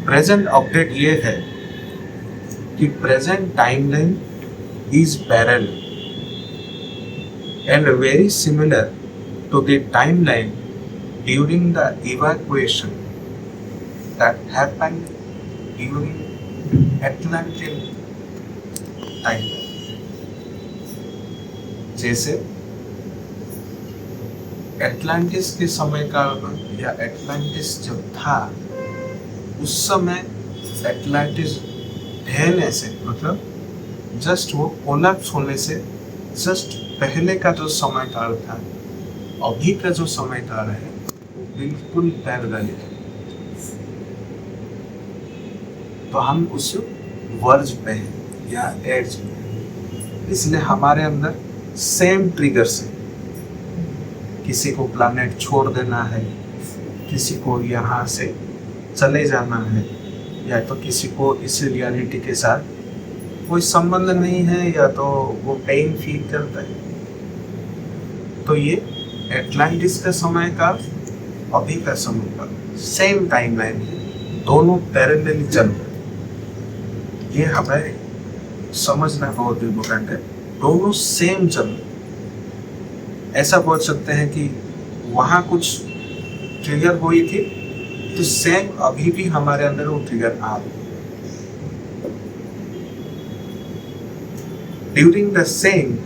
Present update ये है कि present timeline is parallel and very similar to the timeline during the evacuation that happened during Atlantic timeline. जैसे Atlantis के समय काल में या एटलांटिस जब था उस समय एटलांटिस ढहने से मतलब जस्ट वो कोलैप्स होने से जस्ट पहले का जो समय काल था अभी का जो समय काल है वो बिल्कुल पैरेलल है। तो हम उस वर्ज पे हैं या एज पे, इसलिए हमारे अंदर सेम ट्रिगर्स है। किसी को प्लैनेट छोड़ देना है, किसी को यहाँ से चले जाना है, या तो किसी को इस रियलिटी के साथ कोई संबंध नहीं है, या तो वो पेन फील करता है। तो ये एटलांटिस का समय का अभी का समय का सेम टाइमलाइन है, दोनों पैरेलली चल रहे हैं। ये हमें समझना बहुत इम्पोर्टेंट है, दोनों सेम चल रहे हैं। ऐसा बोल सकते हैं कि वहाँ कुछ ट्रिगर हुई थी तो सेम अभी भी हमारे अंदर वो ट्रिगर आ रही है। During the same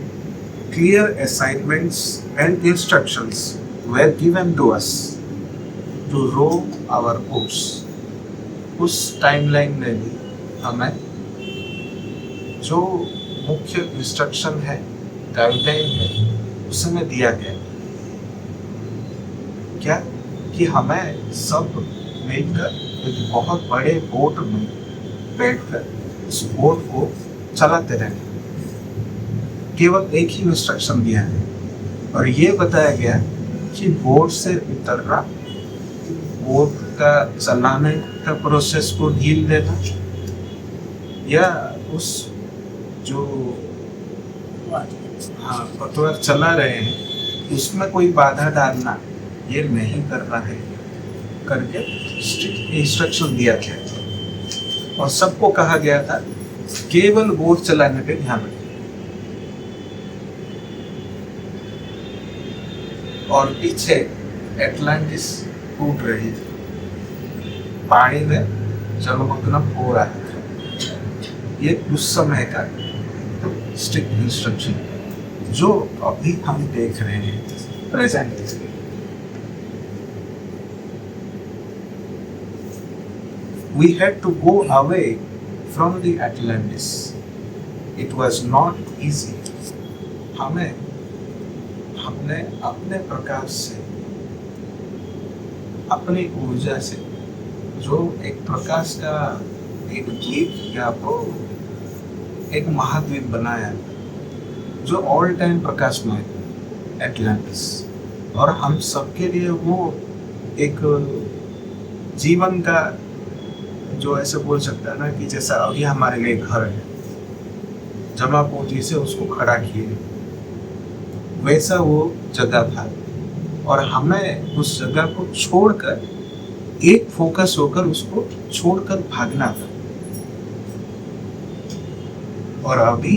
clear assignments and instructions were given to us to row our course. उस टाइमलाइन में भी हमें जो मुख्य इंस्ट्रक्शन है, गाइडलाइन है, उसमें दिया गया क्या कि हमें सब मिलकर एक बहुत बड़े बोट में बैठकर उस बोट को चलाते रहना। केवल एक ही इंस्ट्रक्शन दिया है और ये बताया गया कि बोट से उतरना, बोट का चलाने का प्रोसेस को ढील देना, या उस जो पतवार चला रहे हैं उसमें कोई बाधा डालना, ये नहीं करना है करके स्ट्रिक्ट इंस्ट्रक्शन दिया गया। और सबको कहा गया था केवल बोट चलाने पे ध्यान रखें। और पीछे एटलांटिस टूट रही थी, पानी में जलमग्न हो रहा था। ये उस समय का स्ट्रिक्ट इंस्ट्रक्शन जो अभी हम देख रहे हैं present. We had to go away from the Atlantis. It was not easy. हमने अपने प्रकाश से, अपनी ऊर्जा से, जो एक प्रकाश का एक द्वीप या तो एक महाद्वीप बनाया जो ऑल टाइम प्रकाशमय है, एटलांटिस। और हम सबके लिए वो एक जीवन का, जो ऐसे बोल सकता है ना कि जैसा अभी हमारे लिए घर है, जमा पूंजी से उसको खड़ा किए, वैसा वो जगह था। और हमें उस जगह को छोड़कर एक फोकस होकर उसको छोड़कर भागना था। और अभी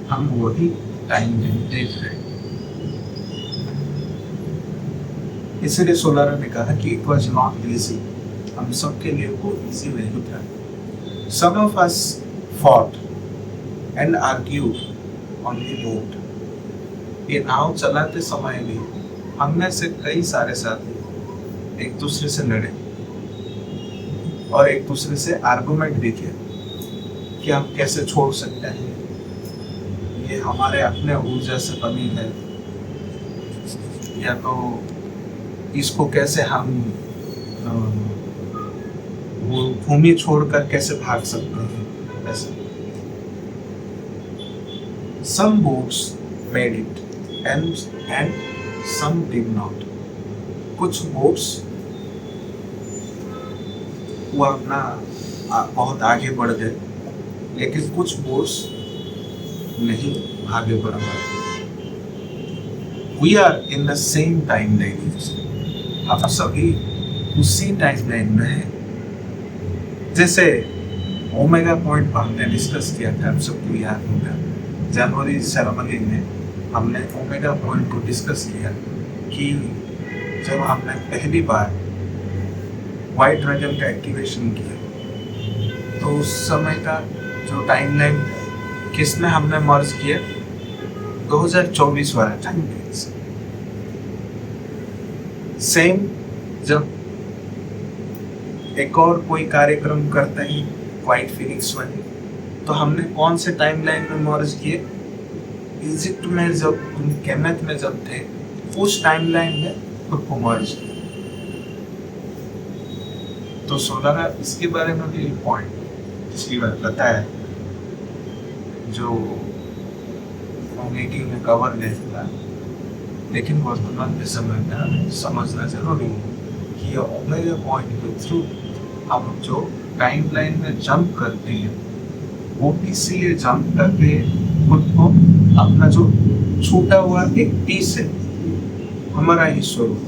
हम वही टाइम देख रहे हैं। इसलिए सोलारा ने कहा कि इट वॉज नॉट इजी। हम सबके लिए वो इजी नहीं था। Some of us fought and argued on the boat. ये नाव चलाते समय भी हम में से कई सारे साथी एक दूसरे से लड़े और एक दूसरे से आर्गुमेंट भी किया कि हम कैसे छोड़ सकते हैं, ये हमारे अपने ऊर्जा से कमी है, या तो इसको कैसे हम वो भूमि छोड़कर कैसे भाग सकते हैं। ऐसे some boats made it and some did not. कुछ बोट्स वो अपना बहुत आगे बढ़ गए, लेकिन कुछ बोट्स नहीं आगे बढ़ पाए। We are in the same timeline. हम सभी उसी टाइमलाइन में हैं। जैसे ओमेगा पॉइंट पर हमने डिस्कस किया था, आप सबको याद होगा, जनवरी सेरेमनी में हमने ओमेगा पॉइंट को डिस्कस किया कि जब हमने पहली बार व्हाइट ड्रैगन का एक्टिवेशन किया तो उस समय का जो टाइमलाइन किस में हमने मर्ज किया, 2024 वाला टाइमलाइन से। सेम जब एक और कोई कार्यक्रम करते हैं व्हाइट फिनिक्स वाले, तो हमने कौन से टाइमलाइन में मर्ज किए, इजिप्ट में जब केमेथ में जब थे उस टाइमलाइन में खुद को मर्ज किया। तो सोलर इसके बारे में भी एक पॉइंट पिछली बार बताया जो मीटिंग में कवर नहीं था, लेकिन वर्तमान के समय में हमें समझना जरूरी है कि ये ओमेगा पॉइंट के थ्रू हम जो टाइमलाइन में जंप करते हैं वो इसीलिए जंप करके खुद को अपना जो छूटा हुआ एक पीस है हमारा ही स्वरूप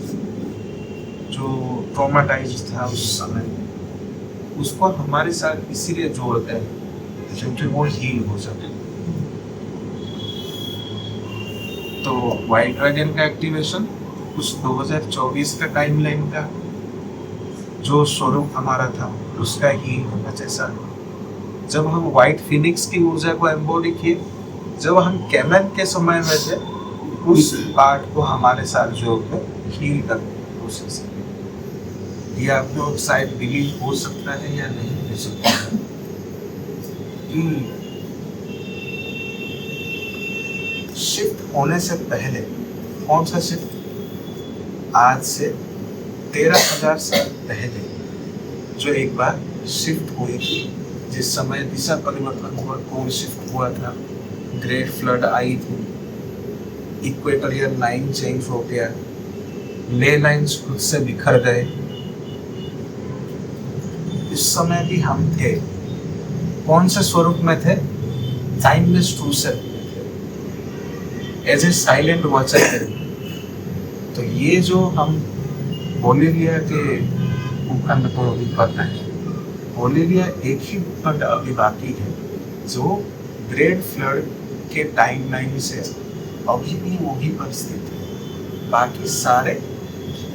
जो ट्रॉमाटाइज था उस समय, उसको हमारे साथ इसीलिए जोड़ते हैं क्योंकि वो हील हो सके। तो व्हाइट ड्रैगन का एक्टिवेशन उस 2024 का टाइमलाइन का जो स्वरूप हमारा था उसका हील होना जैसा। जब हम व्हाइट फिनिक्स की ऊर्जा को एम्बॉडी किए, जब हम केमेथ के समय में थे, उस पार्ट को हमारे साथ जोड़ के हील करने की कोशिश की। ये आप लोग शायद बिलीव हो सकता है या नहीं हो सकता है। शिफ्ट होने से पहले, कौन सा शिफ्ट, आज से 13,000 साल पहले जो एक बार शिफ्ट हुई थी, जिस समय दिशा परिवर्तन हुआ, कोण शिफ्ट हुआ था, ग्रेट फ्लड आई थी, इक्वेटोरियल लाइन चेंज हो गया, ले लाइन्स खुद से बिखर गए। इस समय भी हम थे, कौन से स्वरूप में थे, timeless true self as a silent watcher थे। तो ये जो हम बोलिविया के भूखंड को अभी पता है, बोलिविया एक ही भूखंड अभी बाकी है जो ग्रेट फ्लड के टाइमलाइन से अभी भी वही परिस्थिति है। बाकी सारे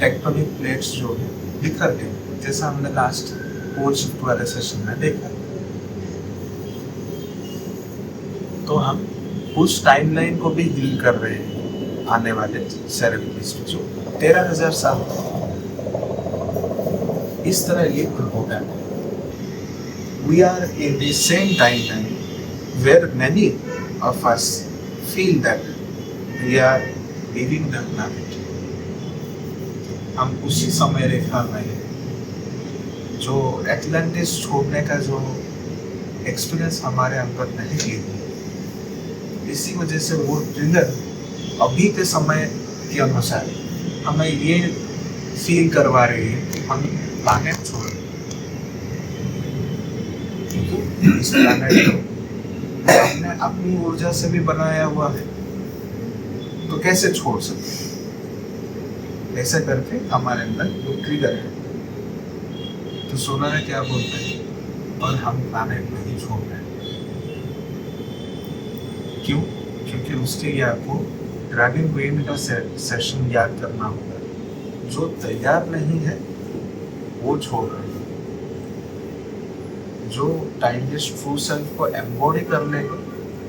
टेक्टोनिक प्लेट्स जो है बिखर गए, जैसा हमने लास्ट कोर शिफ्ट वाले सेशन में देखा। तो हम उस टाइमलाइन को भी हील कर रहे हैं आने वाले सेरेमनीज में जो 13,000 साल इस तरह ये होगा। We are in the same timeline where many of us feel that we are leaving the planet. हम उसी समय रेखा में हैं जो एटलांटिस छोड़ने का जो एक्सपीरियंस हमारे अंदर नहीं लिया, इसी वजह से वो ट्रिगर अभी के समय के अनुसार हमें ये फील करवा रही है कि हम प्लैनेट छोड़, क्योंकि इस प्लैनेट को हमने अपनी ऊर्जा से भी बनाया हुआ है, तो कैसे छोड़ सकते। ऐसे करके हमारे अंदर वो ट्रिगर है। तो सोलर क्या बोलते हैं, और हम प्लैनेट नहीं छोड़ रहे हैं। क्यों? क्योंकि उसके लिए आपको ड्रैगन ब्रेन का सेशन याद करना होगा। जो तैयार नहीं है वो छोड़ रहे हैं, जो टाइमलेस ट्रू सेल्फ को एम्बॉडी कर लेंगे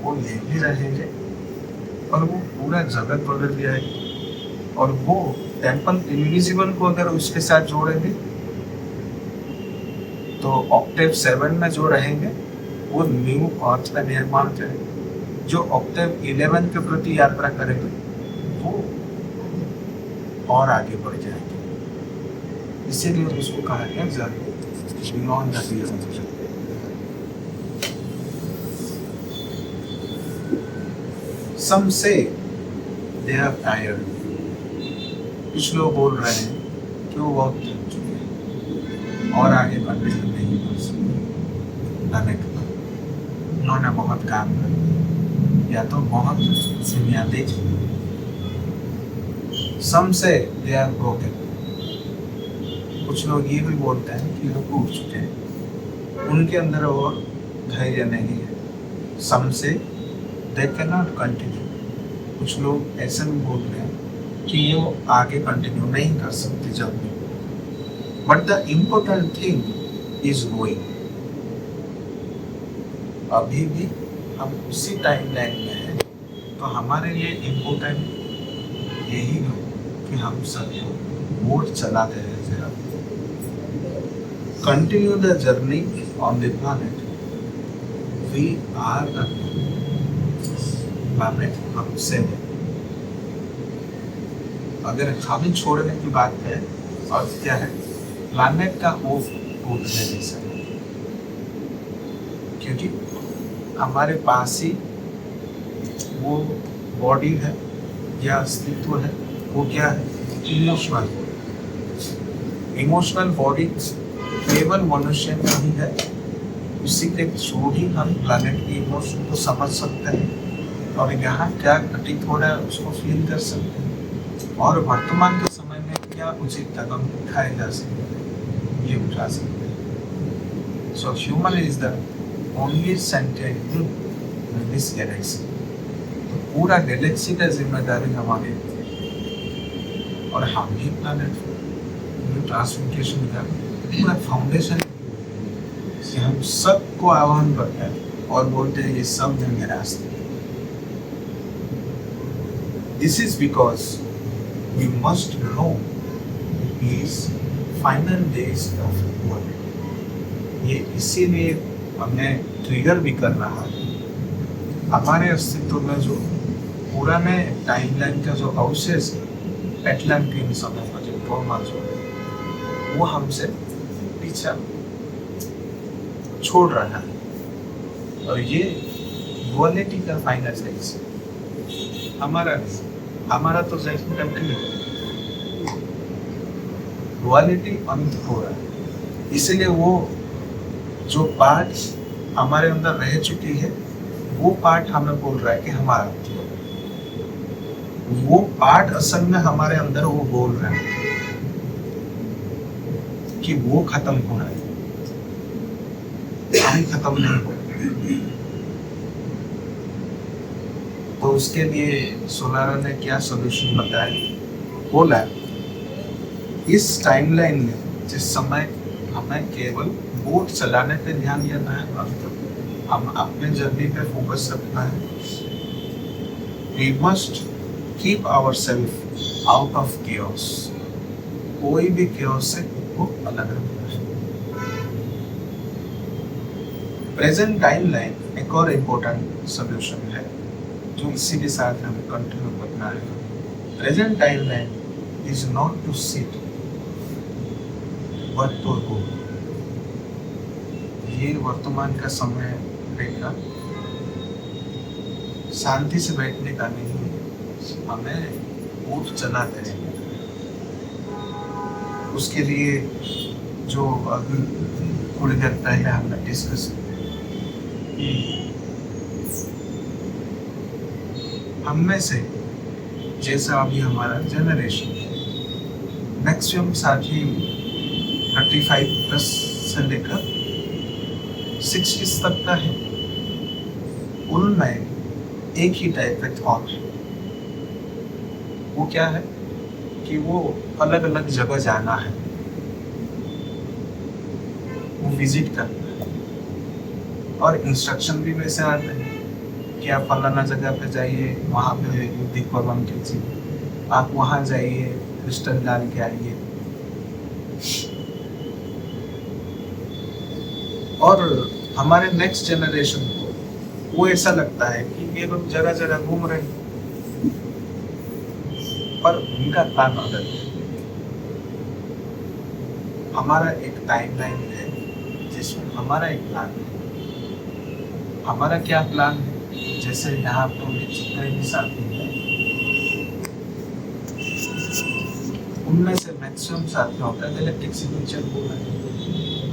वो ले भी रहेंगे और वो पूरा जगत बदल जाएगी। और वो टेम्पल इनविजिबल को अगर उसके साथ जोड़ेंगे तो ऑक्टेव 7 में जो रहेंगे वो न्यू अर्थ का निर्माण करेंगे। जो ऑक्टेव 11 के प्रति यात्रा करेंगे वो और आगे बढ़ जाएंगे। इसीलिए उसको कहा गया beyond the real. Some say they are tired. कुछ लोग बोल रहे हैं कि वो बहुत थक चुके हैं और आगे बढ़ने नहीं कर सकते। उन्होंने बहुत काम कर या तो बहुत सिमियाँ देखी। Some say they are broken. कुछ लोग ये भी बोलते हैं कि वो टूट चुके हैं। उनके अंदर और धैर्य नहीं है। सम से दे कैन नॉट कंटिन्यू। कुछ लोग ऐसे भी बोल रहे हैं कि वो आगे कंटिन्यू नहीं कर सकते जब भी। But the important thing is going. अभी भी हम उसी टाइम लाइन में हैं, तो हमारे लिए इम्पोर्टेंट यही है कि हम सभी बोट चलाते रहे जरा। Continue the journey on the planet. We are the planet, हमसे है। अगर हमें छोड़ने की बात है और क्या है, प्लैनेट का होप टूटने जैसा है, क्योंकि हमारे पास ही वो बॉडी है या अस्तित्व है। वो क्या है? इमोशनल। इमोशनल बॉडी केवल मनुष्य में ही है। उसी के थ्रू ही हम प्लैनेट की इमोशन को समझ सकते हैं और यहाँ क्या घटित हो रहा है उसको फील कर सकते हैं, और वर्तमान के समय में क्या उचित कदम उठाए जा सकते हैं, ये उठा सकते हैं। So human is the only scented thing in this Galaxy. तो पूरा गैलेक्सी का जिम्मेदारी हमारी है, और हम ही प्लैनेट ट्रांसम्यूटेशन का पूरा फाउंडेशन कि हम सबको आह्वान करते हैं और बोलते हैं ये सब मेरे रास्ते। This is because we must know these final days of world. ये इसीलिए हमें ट्रिगर भी कर रहा है। हमारे अस्तित्व में जो पुराने टाइमलाइन का जो अवशेष एटलांटिन समय का जो ट्रॉमा जो है वो हमसे पीछा छोड़ रहा है, और ये डुअलिटी का फाइनल स्टेज हमारा तो जैसे कंटिन्यू डुअलिटी अंत हो रहा है। इसलिए वो जो पार्ट हमारे अंदर रह चुकी है वो पार्ट हमें बोल रहा है कि हमारा, वो पार्ट असल में हमारे अंदर वो बोल रहा है कि वो खत्म होना है, हम खत्म नहीं हो। तो उसके लिए सोलारा ने क्या सॉल्यूशन बताया? बोला इस टाइमलाइन में जिस समय हमें केवल बोट चलाने पे ध्यान देना है, हम अपने जर्नी पे फोकस रखना है। We must keep ourselves out of chaos. कोई भी केओस से को अलग रखना है। प्रेजेंट टाइमलाइन एक और इम्पोर्टेंट सोल्यूशन है जो इसी के साथ हमें कंटिन्यू करना है। Present timeline is not to sit but to go. ये वर्तमान का समय रेखा शांति से बैठने का नहीं है, हमें ऊट चलाते रहेंगे। उसके लिए जो अभी थोड़ी देर पहले हमने डिस्कस की, हम में से जैसा अभी हमारा जनरेशन मैक्सिमम साथी 35+ से लेकर 60 तक का है, उनमें एक ही टाइप का थॉट। वो क्या है कि वो अलग अलग जगह जाना है, वो विजिट करना है, और इंस्ट्रक्शन भी वैसे आते हैं कि आप फलाना जगह पे जाइए, वहाँ पे युद्धि परम कीजिए, आप वहाँ जाइए, क्रिस्टल डाल के आइए। और हमारे नेक्स्ट जनरेशन को वो ऐसा लगता है कि ये लोग जगह जगह घूम रहे हैं, पर उनका प्लान अलग है। हमारा एक टाइमलाइन है जिसमें हमारा एक प्लान है। हमारा क्या प्लान है? जैसे यहाँ तो जितने भी साथी हैं उनमें से मैक्सिमम साथियों का गैलेक्टिक सिग्नेचर हुआ है।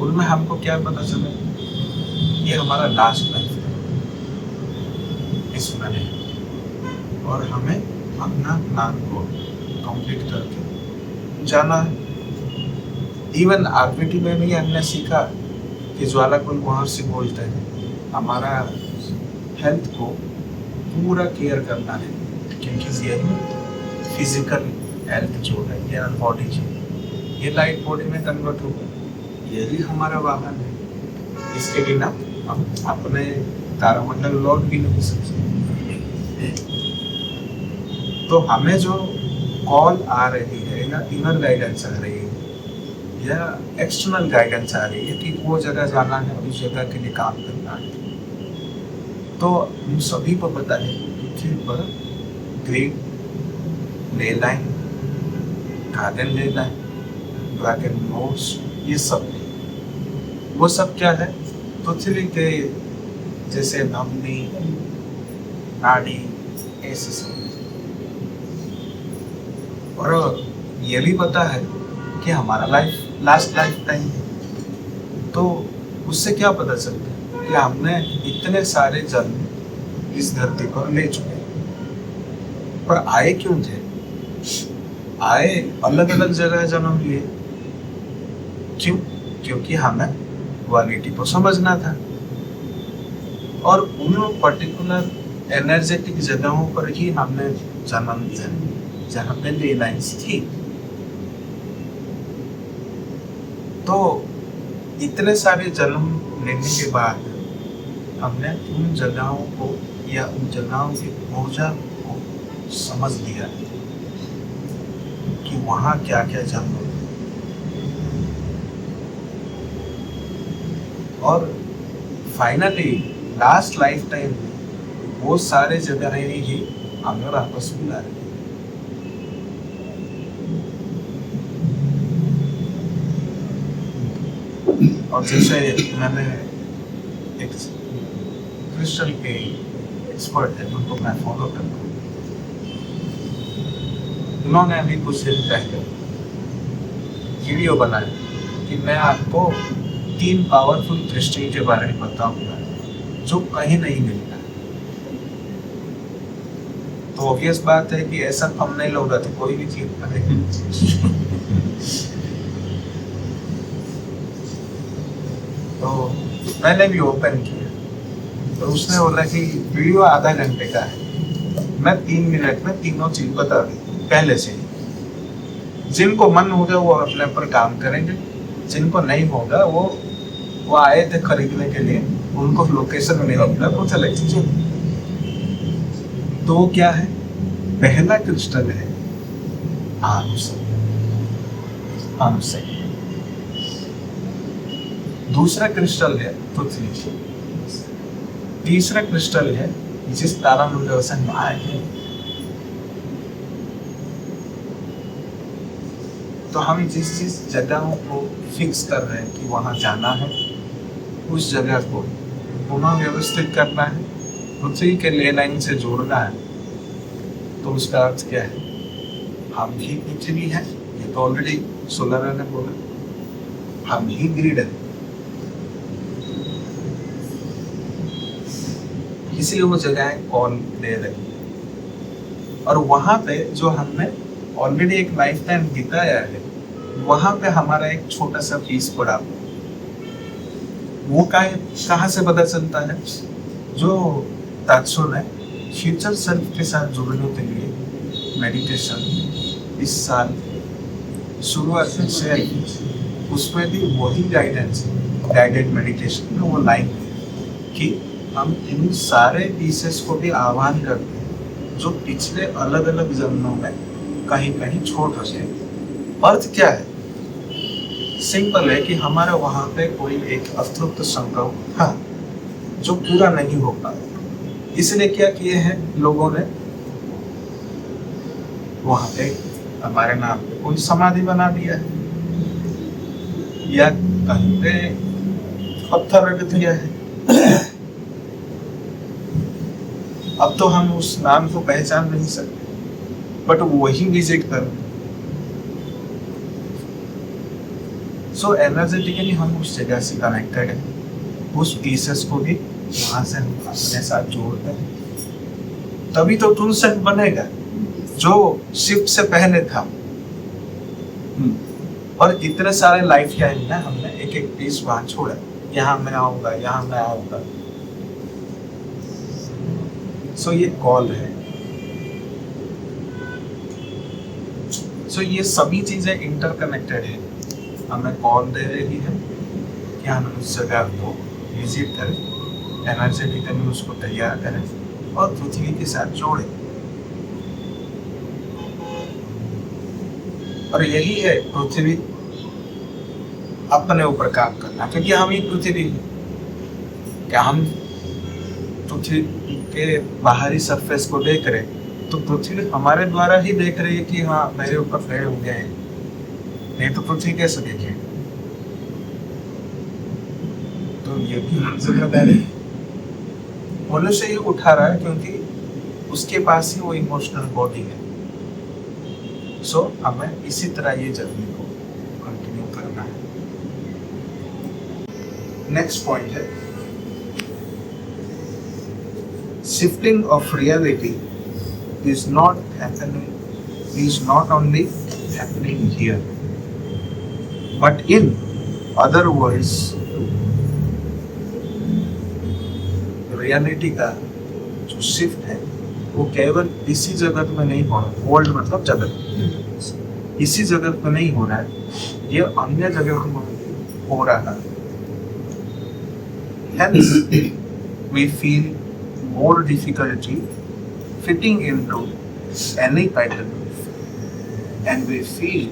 उनमें हमको क्या पता चला, ये हमारा लास्ट लाइफ है इस प्लैनेट, और हमें अपना प्लान को कंप्लीट करके जाना है। इवन आरपीटी में भी हमने सीखा कि कि ज्वालाकुल महर्षि बोलते हैं हमारा हेल्थ को पूरा केयर करना है, क्योंकि यही फिजिकल हेल्थ जो है या बॉडी जो ये लाइट बॉडी में कन्वर्ट होगा, यही हमारा वाहन है। इसके बिना हम अपने तारामंडल लौट भी नहीं सकते। तो हमें जो कॉल आ रही है या इनर गाइडेंस आ रही है या एक्सटर्नल गाइडेंस आ रही है कि वो जगह जाना है, उस जगह के लिए काम करना है, तो हम सभी को पता है पृथ्वी पर ग्रीन ले लाइन, गार्डन ले लाइन, ड्रैगन नोट्स, ये सब वो सब क्या है? पृथ्वी के जैसे धमनी, नाड़ी, ऐसे सब। और ये भी पता है कि हमारा लास्ट लाइफ टाइम, तो उससे क्या पता चलता है कि हमने इतने सारे जन्म इस धरती पर ले चुके हैं, पर आए क्यों थे? आए अलग अलग जगह जन्म लिए, क्यों? क्योंकि हमें क्वालिटी को समझना था और उन पर्टिकुलर एनर्जेटिक जगहों पर ही हमने जन्म लिया जहाँ पे ले लाइन्स थी। तो इतने सारे जन्म लेने के बाद हमने उन जगहों को या उन जगहों की ऊर्जा को समझ लिया कि वहाँ क्या क्या जन्म, और फाइनली लास्ट लाइफ टाइम में वो सारे जगहें ही हमें वापस मिला रही। और जैसे मैंने एक क्रिस्टल के एक्सपर्ट है उनको मैं फॉलो करता हूँ, उन्होंने अभी कुछ दिन पहले वीडियो बनाया कि मैं आपको 3 पावरफुल क्रिस्टल के बारे में बताऊंगा जो कहीं नहीं मिलता। तो ऑब्वियस बात है कि ऐसा थंबनेल होगा तो कोई भी चीज करेगा। तो मैंने भी ओपन किया, तो उसने बोला कि वीडियो आधा घंटे का है, मैं 3 मिनट में तीनों चीज बता दी पहले से। जिनको मन होगा वो अपने पर काम करेंगे, जिनको नहीं होगा वो आए थे खरीदने के लिए, उनको लोकेशन नहीं होगा वो चले जाए। तो क्या है? पहला क्रिस्टल है हमसे, दूसरा क्रिस्टल है पृथ्वी, तीसरा क्रिस्टल है जिस तारामंडल से हम आए हैं। तो हम जिस जगहों को फिक्स कर रहे हैं कि वहां जाना है, उस जगह को पुनः व्यवस्थित करना है, पृथ्वी के ले लाइन से जोड़ना है। तो उसका अर्थ क्या है? हम ही पृथ्वी है, ये तो ऑलरेडी सोलर ने बोला, हम ही ग्रिड है। इसलिए वो जगह कॉल दे रही है। और वहां पे जो हमने ऑलरेडी एक लाइफ टाइम बिताया है, वहां पे हमारा एक छोटा सा पीस पड़ा, वो कहाँ से पता चलता है? जो तात्सो ने फ्यूचर सेल्फ के साथ जुड़ने के लिए मेडिटेशन इस साल शुरुआत से की, उसमें भी वही गाइडेड मेडिटेशन में वो लाइन कि हम इन सारे पीसेस को भी आह्वान करते हैं जो पिछले अलग अलग जन्मों में कहीं कहीं छोड़ रहे। अर्थ क्या है? सिंपल है कि हमारा वहां पे कोई एक अतृप्त संकल्प था जो पूरा नहीं हो पाया, इसलिए क्या किए हैं लोगों ने? वहां पे हमारे नाम पे कोई समाधि बना दिया है या कहीं पे पत्थर रख दिया है। अब तो हम उस नाम को पहचान नहीं सकते, बट वही विजिट कर। सो एनर्जेटिकली हम उस जगह से कनेक्टेड है, उस पीसेस को भी वहां से हम अपने साथ जोड़ते हैं, तभी तो तुलसेट बनेगा जो शिफ्ट से पहले था। और इतने सारे लाइफ टाइम में हमने एक एक पीस वहां छोड़ा, यहाँ मैं आऊँगा, यहाँ मैं आऊँगा। सो ये कॉल है। सो ये सभी चीज़ें इंटरकनेक्टेड है। हमें कॉल दे रही है कि हम उस जगह को विजिट करें, एनर्जेटिकली उसको तैयार करें और पृथ्वी के साथ जोड़ें। और यही है पृथ्वी अपने ऊपर काम करना, क्योंकि हम ही पृथ्वी हैं। क्या हम पृथ्वी के बाहरी सरफेस को देख रहे, तो पृथ्वी हमारे द्वारा ही देख रही है कि हाँ मेरे ऊपर पेड़ उग गए हैं, नहीं तो पृथ्वी कैसे देखे। तो ये भी जिम्मेदारी है। मनुष्य ही उठा रहा है क्योंकि उसके पास ही वो इमोशनल बॉडी है। सो हमें इसी तरह ये जर्नी को कंटिन्यू करना है। नेक्स्ट पॉइंट है shifting of reality is not only happening here, but in other worlds. Reality का जो शिफ्ट है वो केवल इसी जगत में नहीं हो रहा। वर्ल्ड मतलब जगत, इसी जगत में नहीं हो रहा है, ये अन्य जगह में हो रहा है। Hence, we feel more difficulty fitting into any pattern, and we feel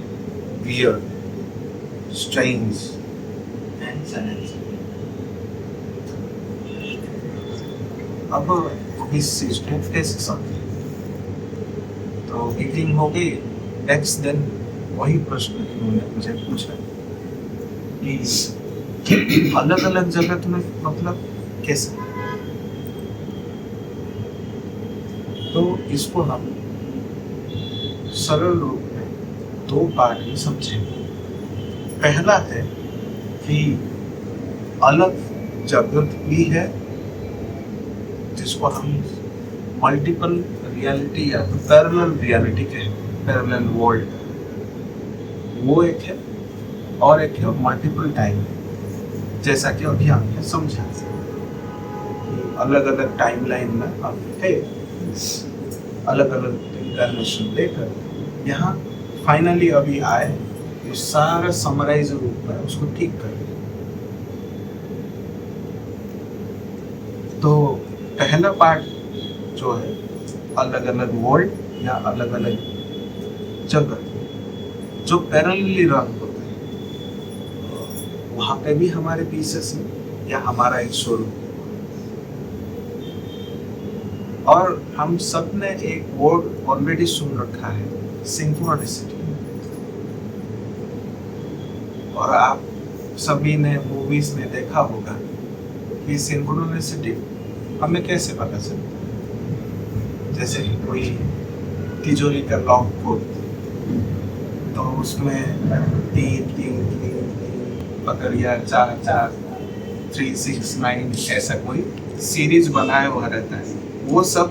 weird, strange, and silence. अब इस सिस्टम कैसे समझे? तो मीटिंग हो गई, नेक्स्ट दिन वही प्रश्न उन्होंने मुझे पूछा कि अलग अलग जगत में मतलब कैसे? तो इसको हम सरल रूप में दो पार्ट में समझेंगे। पहला है कि अलग जगत भी है जिसको हम मल्टीपल रियलिटी या पैरेलल रियलिटी कहते हैं, पैरेलल वर्ल्ड, वो एक है। और एक है मल्टीपल टाइम, जैसा कि अभी हमने समझा कि अलग अलग टाइमलाइन में हम थे, अलग अलग इंcarnation लेकर यहाँ फाइनली अभी आए, जो सारा समराइज रूप में उसको ठीक कर। तो पहला पार्ट जो है अलग अलग वर्ल्ड या अलग अलग जगत जो पैरेलली रन होते हैं, वहाँ पे भी हमारे पीसेस हैं या हमारा एक स्वरूप। और हम सब ने एक वर्ड ऑलरेडी सुन रखा है, सिंक्रोनिसिटी। और आप सभी ने मूवीज में देखा होगा कि सिंक्रोनिसिटी हमें कैसे पता चलता है। जैसे कोई तिजोरी का लॉक खोल तो उसमें 3 पकड़िया 4 3 6 9 ऐसा कोई सीरीज बनाया हुआ रहता है, वो सब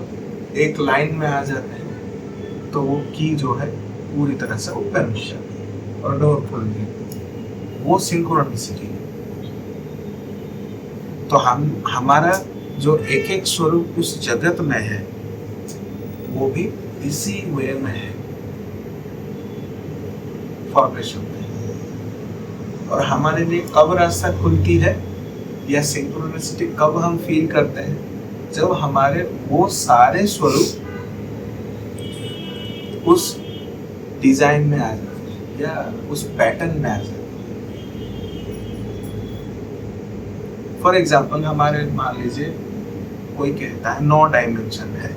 एक लाइन में आ जाते हैं, तो वो की जो है पूरी तरह से ओपन हो जाती है और डोर खुल गई। वो सिंक्रोनिसिटी है। तो हमारा जो एक एक स्वरूप उस जगत में है वो भी इसी वे में है, फॉर्मेशन में। और हमारे लिए कब रास्ता खुलती है या सिंक्रोनिसिटी कब हम फील करते हैं, जब हमारे वो सारे स्वरूप उस डिजाइन में आ जाते हैं या उस पैटर्न में आ जाते हैं। फॉर एग्जाम्पल हमारे मान लीजिए कोई कहता है 9 डायमेंशन है,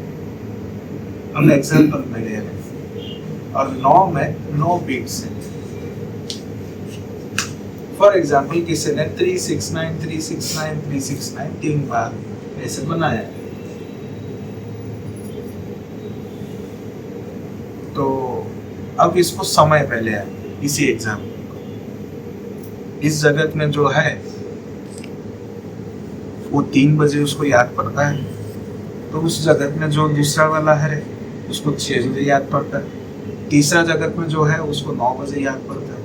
हम एग्जाम्पल में ले रहे हैं, और 9 में 9 बीट्स हैं। फॉर एग्जाम्पल किसी ने 369 369 369 3 बार ऐसे बनाया है। तो अब इसको समय पे ले आए, इसी एग्जाम्पल को। इस जगत में जो है वो 3 बजे उसको याद पड़ता है, तो उस जगत में जो दूसरा वाला है उसको 6 बजे याद पड़ता है, तीसरा जगत में जो है उसको 9 बजे याद पड़ता है।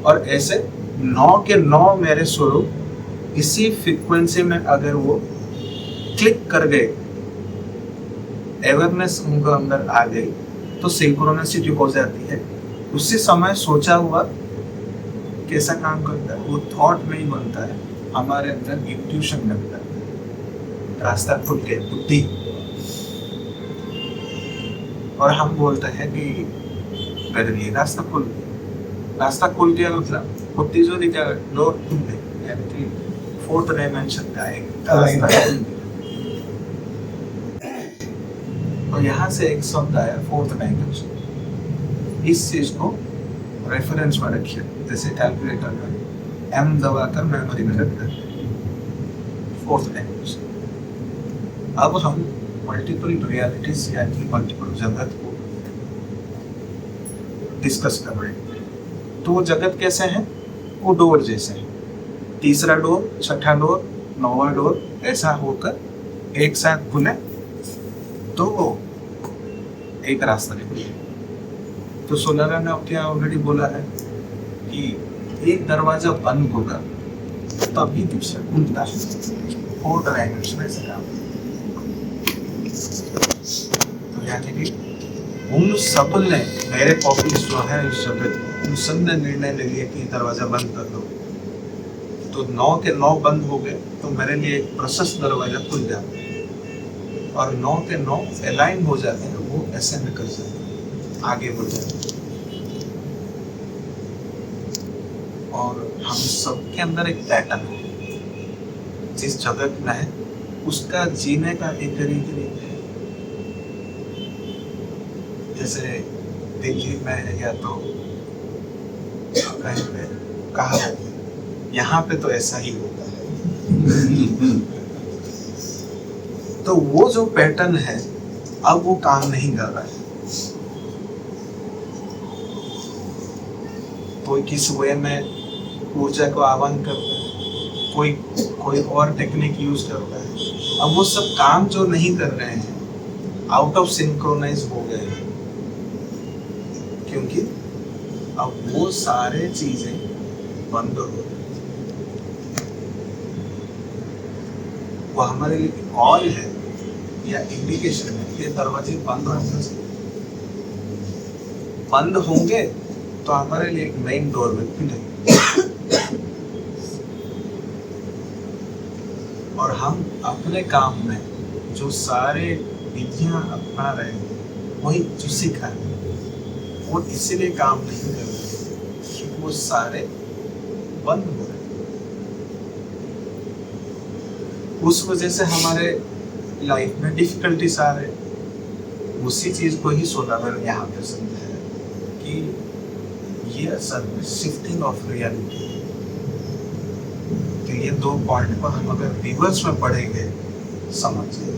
और ऐसे 9 के 9 मेरे स्वरूप इसी फ्रीक्वेंसी में अगर वो क्लिक कर गए, अवेयरनेस उनको अंदर आ गई, तो सिंक्रोनिसिटी हो जाती है। उसी समय सोचा हुआ कैसा काम करता है, वो थॉट में ही बनता है, हमारे अंदर इंट्यूशन बनता है, रास्ता खुल के बुद्धि। और हम बोलते हैं कि मेरे लिए रास्ता खुल गया मतलब बुद्धि जो दिखा डोर खुल गई, यानी कि 4th डायमेंशन का एक रास्ता खुल गया। और यहाँ से एक शब्द आया 4th डायमेंशन। इस चीज को रेफरेंस में रखिए, जैसे कैलकुलेटर में M दबाकर मेमोरी में रख देते हैं, 4th डायमेंशन। अब हम मल्टीपल रियलिटीज यानी मल्टीपल जगत को डिस्कस कर रहे हैं। तो वो जगत कैसे है, वो डोर जैसे है, तीसरा डोर, छठा डोर, 9वां डोर, ऐसा होकर एक साथ खुले तो एक रास्ता निकले। तो सोलारा ने अपने ऑलरेडी बोला है कि एक दरवाजा बंद होगा तभी दूसरा खुलता है, 4th डायमेंशन ऐसा काम। तो यानी कि उन सब ने, मेरे कॉपीज जो है इस जगत, उन सब ने निर्णय ले लिया कि दरवाजा बंद कर दो। तो 9 के 9 बंद हो गए, तो मेरे लिए एक प्रशस्त दरवाजा खुल जाता है, और 9 के 9 अलाइन हो जाते हैं, वो ऐसे निकल जाते हैं, आगे बढ़ जाते हैं। और हम सबके अंदर एक पैटर्न है, जिस जगत में है उसका जीने का एक तरीके है। जैसे दिल्ली में है या तो कहीं पे कहा यहाँ पे तो ऐसा ही होता है। तो वो जो पैटर्न है अब वो काम नहीं कर रहा है। कोई किस वे में ऊर्जा को आह्वान करता है, कोई और टेक्निक यूज करता है। अब वो सब काम जो नहीं कर रहे हैं, आउट ऑफ सिंक्रोनाइज हो गए हैं, क्योंकि अब वो सारे चीजें बंद हो गई। वो हमारे लिए कॉल है या इंडिकेशन है, ये दरवाजे बंद होने से बंद होंगे तो हमारे लिए एक मेन डोर में खुलेंगे। और हम अपने काम में जो सारे विधियां अपना रहे हैं, वही जो सीखा है वो इसीलिए काम नहीं कर रहे कि वो सारे बंद हो रहे। उस वजह से हमारे लाइफ में डिफिकल्टीज आ रहे। उसी चीज को ही सोलार यहाँ पे समझाया कि ये असल में शिफ्टिंग ऑफ रियलिटी। तो ये 2 पॉइंट को हम अगर रिवर्स में पढ़ेंगे समझिए,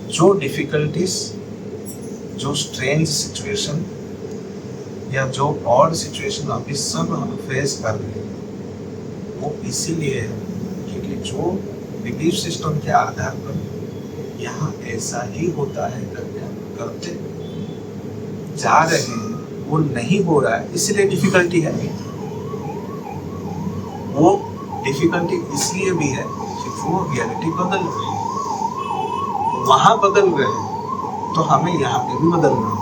जो डिफिकल्टीज, जो स्ट्रेंज सिचुएशन या जो ऑड सिचुएशन अभी सब हम फेस कर रहे हैं, वो इसीलिए है क्योंकि जो बिलीफ सिस्टम के आधार पर यहाँ ऐसा ही होता है करते जा रहे हैं, वो नहीं हो रहा है, इसलिए डिफिकल्टी है। वो डिफिकल्टी इसलिए भी है कि वो रियलिटी बदल रही है, वहां बदल रहे हैं, तो हमें यहाँ पे भी बदलना है।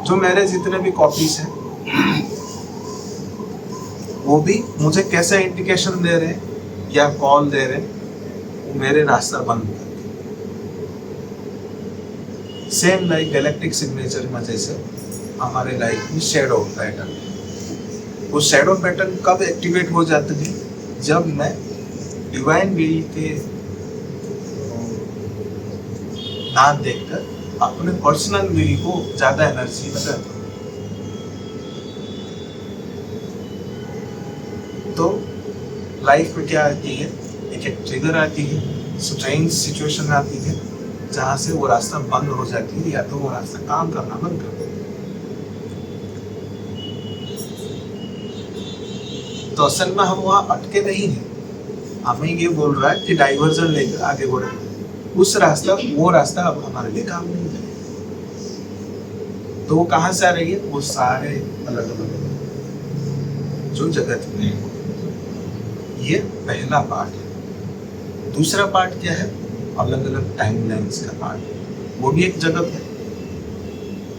जो मेरे जितने भी कॉपीज हैं वो भी मुझे कैसे इंडिकेशन दे रहे हैं या कॉल दे रहे हैं, वो मेरे रास्ता बंद कर दे। सेम लाइक गैलेक्टिक सिग्नेचर में जैसे हमारे लाइफ में शैडो पैटर्न, वो शैडो पैटर्न कब एक्टिवेट हो जाते हैं, जब मैं डिवाइन विल के ना देखकर अपने पर्सनल विल को ज्यादा एनर्जी लगाता हूं। तो लाइफ में क्या आती है, एक ट्रिगर आती है, स्ट्रेंज सिचुएशन आती है, जहां से वो रास्ता बंद हो जाती है या तो वो रास्ता काम करना बंद कर देता है। तो असल में हम वहां अटके नहीं हैं, हमें ये बोल रहा है कि डाइवर्जन लेकर आगे बढ़े। उस रास्ता, वो रास्ता अब हमारे लिए काम नहीं है। तो वो कहाँ से आ रही है, वो सारे अलग अलग जो जगत में है। ये पहला पार्ट है। दूसरा पार्ट क्या है? अलग अलग टाइमलाइंस का पार्ट। वो भी एक जगत है।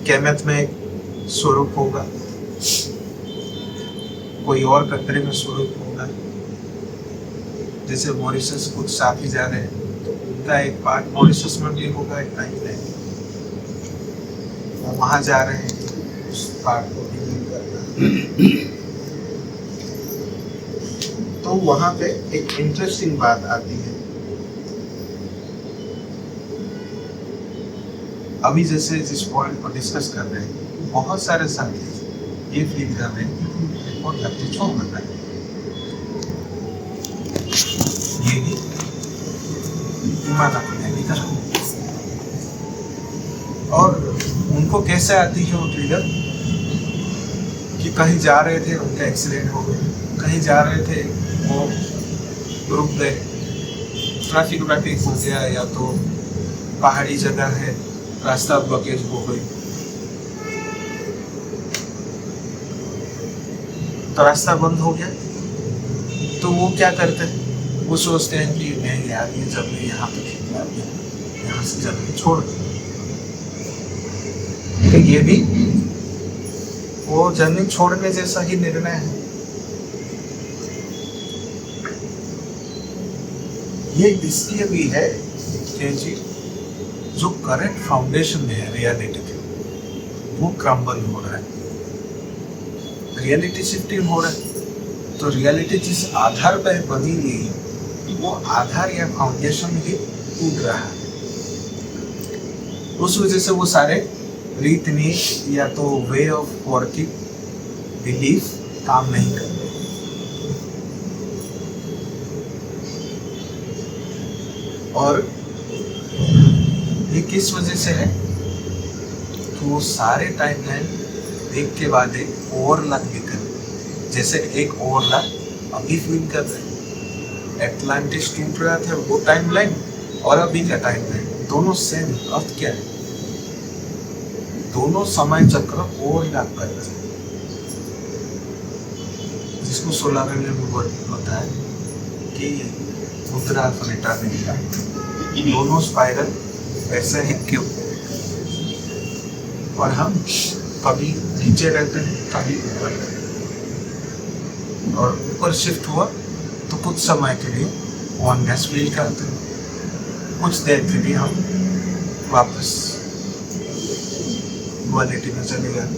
कैमत में एक स्वरूप होगा, कोई और कंट्री में स्वरूप होगा। जैसे मॉरिशस कुछ साथी जा रहे हैं तो उनका एक पार्ट मॉरिशस में भी होगा, एक टाइमलाइन। वो वहां जा रहे हैं, उस पार्ट को भी करना। तो वहां पे एक इंटरेस्टिंग बात आती है। अभी जैसे जिस पॉइंट को डिस्कस कर रहे हैं, बहुत सारे साथी ये फील कर रहे हैं और लगते छोड़ रहा है। ये भी ईमान अपने भी करा। और उनको कैसे आती है वो ट्रिगर कि कहीं जा रहे थे, उनका एक्सीडेंट हो गया, कहीं जा रहे थे वो रुक गए, ट्रैफिक हो गया, या तो पहाड़ी जगह है, रास्ता ब्लॉकेज हो गई, तो रास्ता बंद हो गया। तो वो क्या करते हैं? वो सोचते हैं कि नहीं यार, ये जर्नी यहाँ पे ठीक आ गया, यहाँ से जर्नी छोड़ दो। तो ये भी वो जर्नी छोड़ने जैसा ही निर्णय है। ये इसलिए भी है कि जो करंट फाउंडेशन है रियलिटी के, वो क्रम्बल हो रहा है, रियलिटी शिफ्टिंग हो रहा है। तो रियलिटी जिस आधार पर बनी हुई है, वो आधार या फाउंडेशन ही टूट रहा है। उस वजह से वो सारे रीत नीति या तो वे ऑफ वर्किंग, बिलीफ काम नहीं कर रहे। और ये किस वजह से है? तो वो सारे टाइमलाइन एक के बाद एक ओवरलैप भी कर, जैसे एक ओवरलैप अभी फील कर रहे हैं। एटलांटिस टूट रहा था वो टाइमलाइन और अभी का टाइमलाइन दोनों सेम। अर्थ क्या है? दोनों समय चक्र ओवरलैप कर रहे हैं, जिसको सोलर में होता है कि मुद्रा फलेटा नहीं का दोनों स्पाइरल ऐसे हैं क्यों? और हम कभी नीचे रहते हैं, कभी ऊपर रहते हैं। और ऊपर शिफ्ट हुआ तो कुछ समय के लिए वननेस फील करते हैं, कुछ देर के लिए हम वापस ड्युअलिटी में चले जाते।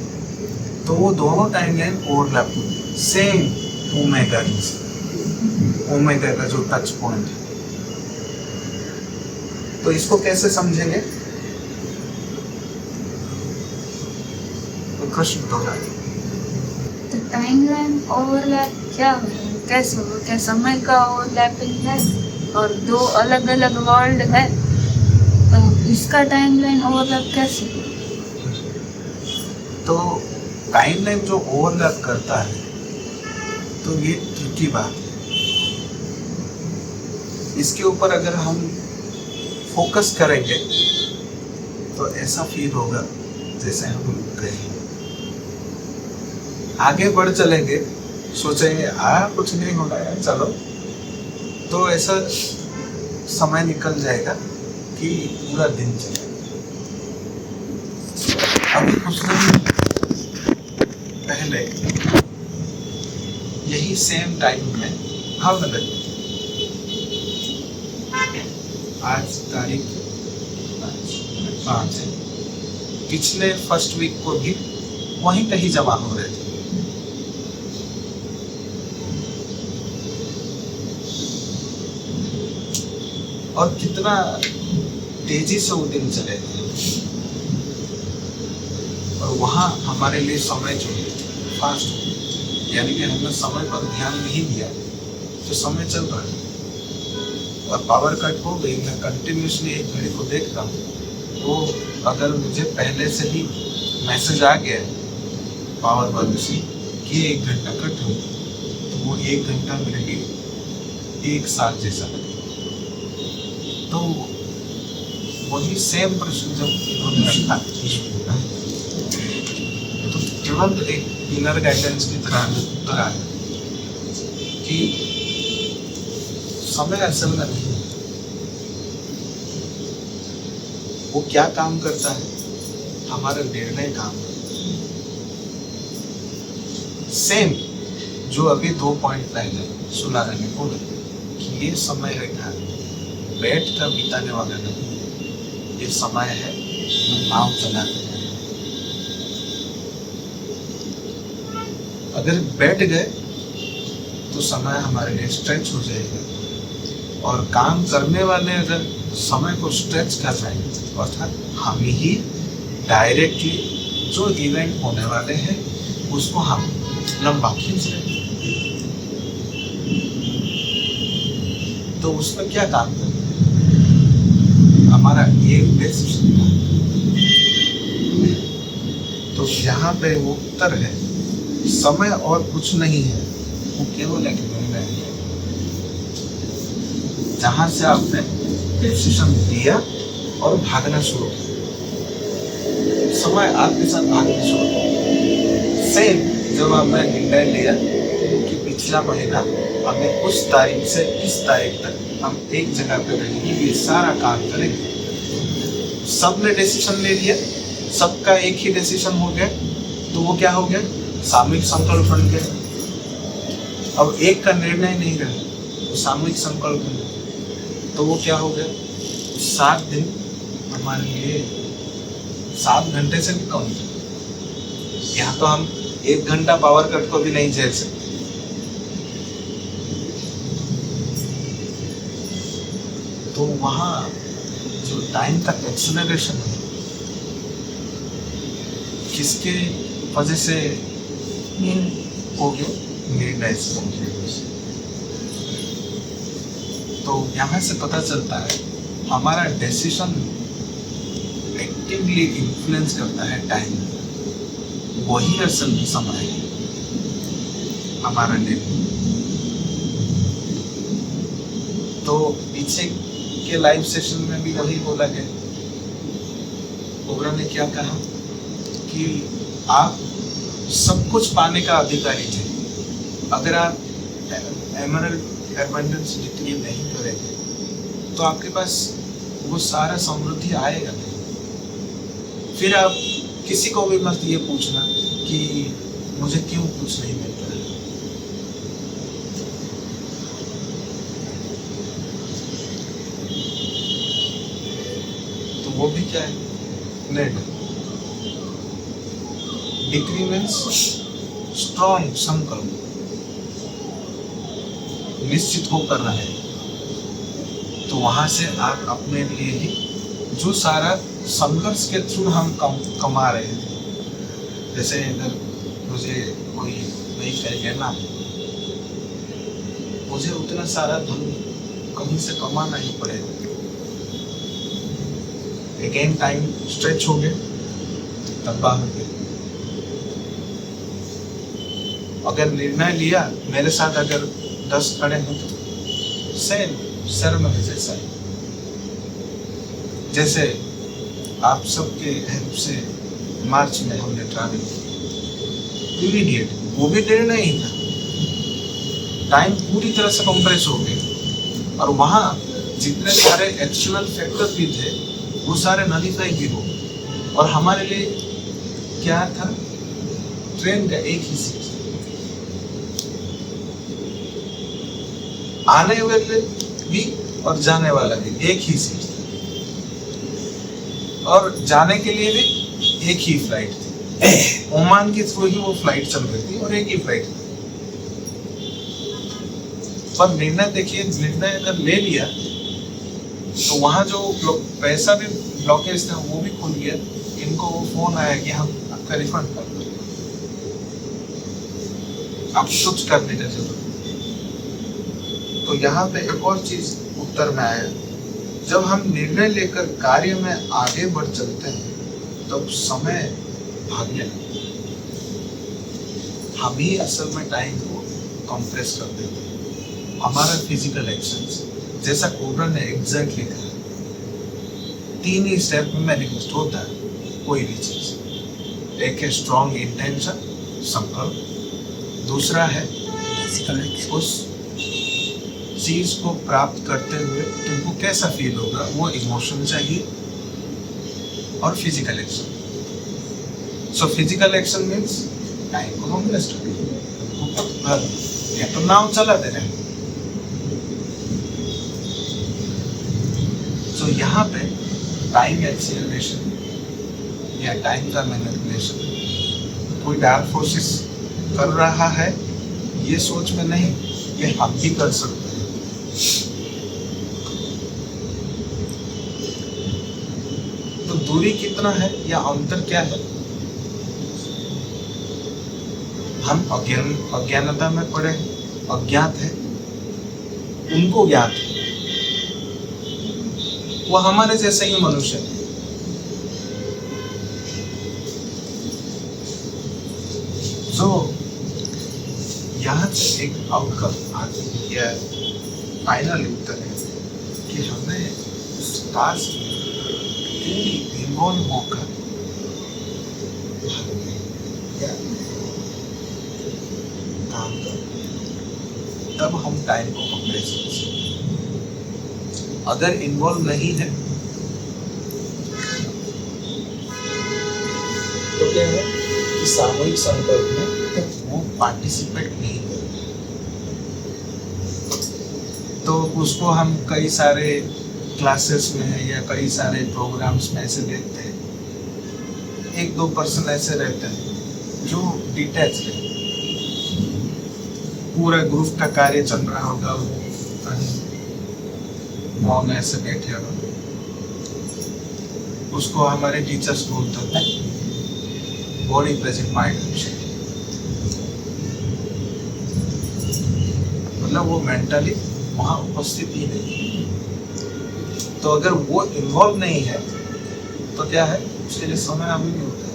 तो वो दोनों टाइमलाइन ओवरलैप होती है, सेम ओमेगा ओमेगा का जो टच पॉइंट है। तो इसको कैसे समझेंगे? तो कृष्ण तो टाइमलाइन ओवरलैप क्या है? कैसे हो? क्या समय का ओवरलैपिंग है और दो अलग अलग वर्ल्ड है, तो इसका टाइमलाइन ओवरलैप कैसे? तो टाइमलाइन जो ओवरलैप करता है, तो ये ट्रिकी बात है। इसके ऊपर अगर हम फोकस करेंगे तो ऐसा फील होगा जैसे हम रुक गए, आगे बढ़ चलेंगे, सोचेंगे कुछ नहीं होगा यार, चलो, तो ऐसा समय निकल जाएगा कि पूरा दिन चलेगा। अभी कुछ दिन पहले यही सेम टाइम में भावनगर, आज तारीख 5 है, पिछले फर्स्ट वीक को भी वहीं पे ही जमा हो रहे थे। और कितना तेजी से वो दिन चले गए। और वहाँ हमारे लिए समय जो फास्ट, यानी कि हमने समय पर ध्यान नहीं दिया तो समय चल रहा है। और पावर कट हो गई, मैं कंटिन्यूसली एक घड़ी को देख रहा हूँ, तो अगर मुझे पहले से ही मैसेज आ गया पावर वाले से कि 1 घंटा कट हो, तो वो 1 घंटा मेरे लिए 1 साल जैसा लगे। तो वही सेम प्रश्न जब इन्होंने रखा तो तुरंत एक इनर गाइडेंस की तरह उत्तर आया कि समय असल में नहीं, वो क्या काम करता है, हमारा निर्णय काम करता है। सेम जो अभी 2 पॉइंट पहले सुनाने में बोला कि ये समय है बैठ कर बिताने वाला नहीं, ये समय है नाव चलाने वाला। अगर बैठ गए तो समय हमारे लिए स्ट्रेच हो जाएगा, और काम करने वाले अगर समय को स्ट्रेच कर रहे हैं अर्थात हम ही डायरेक्टली जो इवेंट होने वाले हैं उसको हम लंबा खींच रहे हैं, तो उसमें क्या काम करना है, हमारा एक डिसीजन का। तो यहाँ पे वो उत्तर है, समय और कुछ नहीं है, वो केवल एक निर्णय है। जहां से आपने डिसीजन लिया और भागना शुरू किया, समय आपके साथ भागना शुरू किया। सेम जब आपने निर्णय लिया कि पिछला महीना हमें उस तारीख से इस तारीख तक हम एक जगह पे रहेंगे, ये सारा काम करेंगे, सबने डिसीजन ले लिया, सबका एक ही डिसीजन हो गया, तो वो क्या हो गया, सामूहिक संकल्प बन गया। अब एक का निर्णय नहीं रहा, वो सामूहिक संकल्प बन गया, तो वो क्या हो गया, 7 दिन हमारे लिए 7 घंटे से भी कम थे। यहाँ तो हम 1 घंटा पावर कट को भी नहीं झेल सकते। तो वहाँ जो टाइम का एक्सेलरेशन है, किसके वजह से हो गया, निर्णय से। तो यहाँ से पता चलता है हमारा डिसीजन एक्टिवली इन्फ्लुएंस करता है टाइम, वही असल में समय है हमारा निर्णय। तो पीछे के लाइव सेशन में भी वही बोला गया, कोबरा ने क्या कहा कि आप सब कुछ पाने का अधिकारी थे, अगर आप एमरल्ड एबंडेंस डिक्री नहीं करेंगे तो आपके पास वो सारा समृद्धि आएगा नहीं। फिर आप किसी को भी मत ये पूछना कि मुझे क्यों कुछ नहीं मिल रहा है। तो वो भी क्या है, नेट डिक्री मीन्स स्ट्रॉन्ग संकल्प, निश्चित होकर रहे। तो वहां से आप अपने लिए ही जो सारा संघर्ष के थ्रू हम कमा रहे थे, जैसे अगर मुझे कोई नई फैल लेना है, मुझे उतना सारा धन कहीं से कमाना ही पड़ेगा। अगेन टाइम स्ट्रेच हो गया, लंबा हो गया। अगर निर्णय लिया, मेरे साथ अगर 10 खड़े हैं तो सेम सेरेमनी जैसा है। जैसे आप सबके हेल्प से मार्च में हमने ट्रैवल किया, इमीडिएट वो भी निर्णय ही था, टाइम पूरी तरह से कंप्रेस हो गया, और वहाँ जितने सारे एक्सटर्नल फैक्टर भी थे वो सारे नलीफाई भी हो गए, और हमारे लिए क्या था, ट्रेन का एक ही सीट, आने वाले भी और जाने वाला भी एक ही सीट, और जाने के लिए भी एक ही फ्लाइट थी। ओमान के थ्रू ही वो फ्लाइट चल रही थी और एक ही फ्लाइट थी। पर निर्णय देखिए, निर्णय अगर ले लिया तो वहां जो पैसा भी ब्लॉकेज था वो भी खुल गया। इनको वो फोन आया कि हम आपका रिफंड कर देंगे, आप कुछ करने का जरूरत। तो यहाँ पे एक और चीज उत्तर में आया, जब हम निर्णय लेकर कार्य में आगे बढ़ चलते हैं तब समय भागने लगता है। हम ही असल में टाइम को कंप्रेस कर देते हैं। हमारा फिजिकल एक्शंस, जैसा कोबरा ने एग्जैक्टली कहा, 3 ही स्टेप में मैनिफेस्ट होता है कोई भी चीज। एक है स्ट्रॉन्ग इंटेंशन, संकल्प, दूसरा है फिजिकल एक्शन। उस चीज को प्राप्त करते हुए तुमको कैसा फील होगा, वो इमोशन चाहिए और physical action. So physical action means time को कंप्रेस करना, या तो नाव चला दे रहे हैं। सो यहाँ पे टाइम एक्सीलरेशन या टाइम का मैनिपुलेशन कोई डार्क फोर्सेस कर रहा है ये सोच में नहीं, ये हम भी कर सकते हैं। तो दूरी कितना है या अंतर क्या है, हम अज्ञानता में पड़े हैं, अज्ञात है, उनको ज्ञात है, वो हमारे जैसे ही मनुष्य है। तो यहाँ से एक आउटकम आती है, फाइनल उत्तर है कि हमें उस टास्क में इन्वॉल्व होकर काम कर, तब हम टाइम को कंप्रेस कर सकते। अगर इन्वॉल्व नहीं है तो क्या है कि सामूहिक संकल्प में वो पार्टिसिपेट नहीं कर, तो उसको हम कई सारे क्लासेस में या कई सारे प्रोग्राम्स में ऐसे देखते हैं, 1-2% ऐसे रहते हैं जो डिटैच है, पूरा ग्रुप का कार्य चल रहा होगा, मौन ऐसे बैठे होगा, उसको हमारे टीचर्स बोलते हैं बॉडी प्रेजेंट माइंड एब्सेंट, मतलब वो मेंटली वहाँ उपस्थित ही नहीं। तो अगर वो इन्वॉल्व नहीं है तो क्या है, उसके लिए समय अभी नहीं होता है।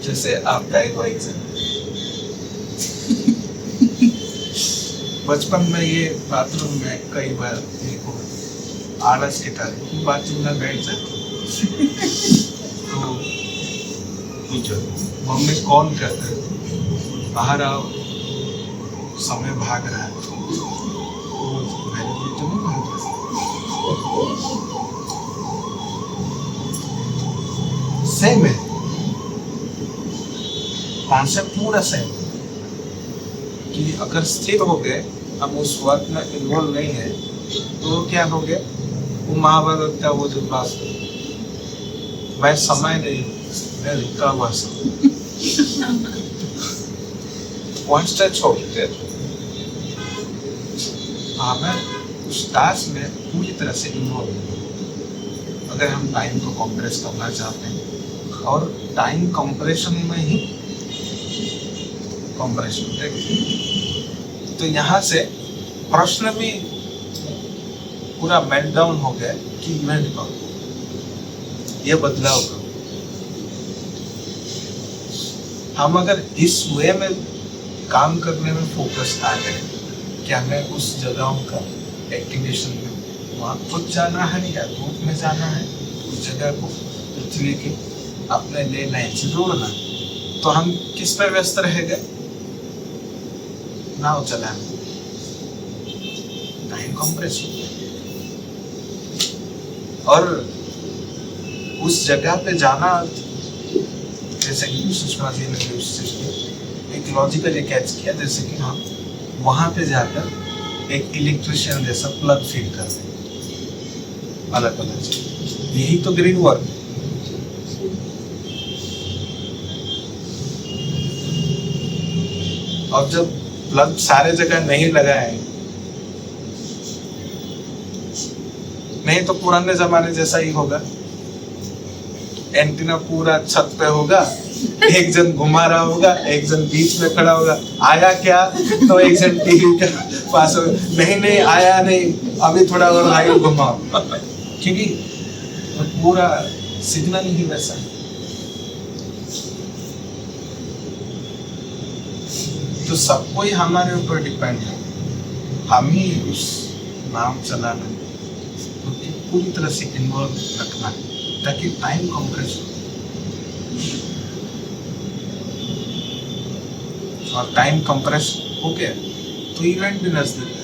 जैसे आपका एक एग्जाम्पल, बचपन में ये बाथरूम में कई बार देखो आलस के कारण बाथरूम में बैठ जाते तो मम्मी कॉल करते हैं, बाहर आओ, समय भाग रहा है, मैंने तो नहीं भाग रहा। सेम है कॉन्सेप्ट, पूरा सेम, कि अगर स्थिर हो गए, हम उस वर्क में इन्वॉल्व नहीं है, तो क्या हो गया, वो महाभारत का वो जो बात, मैं समय नहीं, मैं रुका हुआ समय, वन स्टेज छोड़ते, हमें उस टास्क में पूरी तरह से इन्वॉल्व, अगर हम टाइम को कंप्रेस करना चाहते हैं, और टाइम कंप्रेशन में ही कंप्रेशन देखिए, तो यहाँ से प्रश्न भी पूरा मेल्टडाउन हो गया कि इवेंट करो, ये बदलाव करो। हम अगर इस वे में काम करने में फोकस आ गए कि हमें उस जगहों का एक्टिवेशन में वहाँ खुद जाना है या धूप में जाना है, उस जगह को पृथ्वी के अपने ले लाइन से जोड़ना, तो हम किस पर व्यस्त रह गए, नाव चलाने, टाइम कंप्रेस हो गया। और उस जगह पे जाना, जैसे कि सुषमा जी ने एक लॉजिकल कैच किया, जैसे कि हम वहां पे जाकर एक इलेक्ट्रिशियन जैसा प्लग फिट कर दें अलग अलग चीज, यही तो ग्रीन वर्क है। और जब प्लग सारे जगह नहीं लगाए, नहीं तो पुराने जमाने जैसा ही होगा, एंटीना पूरा छत पे होगा, एक जन घुमा रहा होगा, एक जन बीच में खड़ा होगा, आया क्या, तो एक जन टीवी के पास होगा, नहीं आया नहीं, अभी थोड़ा और आगे घुमाओ, क्योंकि पूरा सिग्नल ही वैसा है। तो सब कोई हमारे ऊपर डिपेंड है, हम ही उस नाम चलाना, पूरी तरह से इन्वॉल्व रखना है ताकि टाइम कंप्रेस हो। और टाइम कंप्रेस हो गया तो इवेंट भी नजदीक है।